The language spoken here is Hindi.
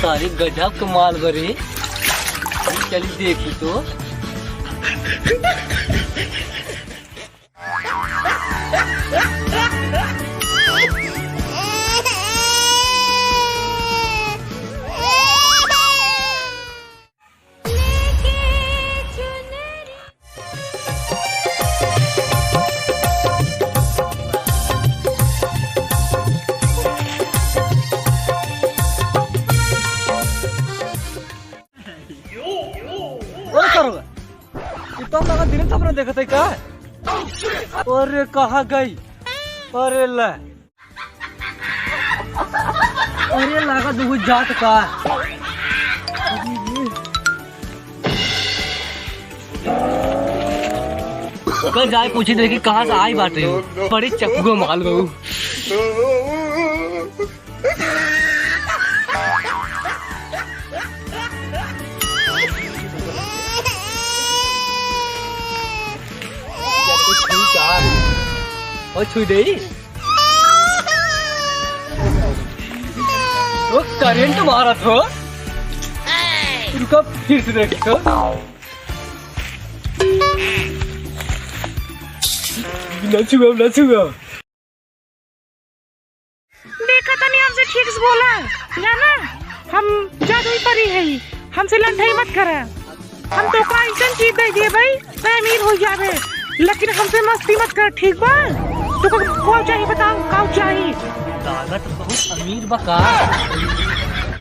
सारे गजब कमाल बरे। चलिए देखी तो। तुम लगा दिन सपना देखा था क्या? अरे कहाँ गई? अरे ला, अरे लगा दूध जात का। कल जाए पूछी देखी कहाँ से आई बात है। बड़ी चक्कू माल गऊ। और छुई दे वो करंट मारा था। रुका फिर से देखो। ना छुआ देखा था नहीं हमसे ठीक से बोला जाना। हम जादुई परी है, हमसे लड़ाई मत करा। हम तो का ऐसा चीज दे दिए भाई मैं अमीर हो जावे, लेकिन हमसे मस्ती मत कर ठीक बा। तो कौन चाहिए बताओ, कौन चाहिए? दादा तो बहुत अमीर बका।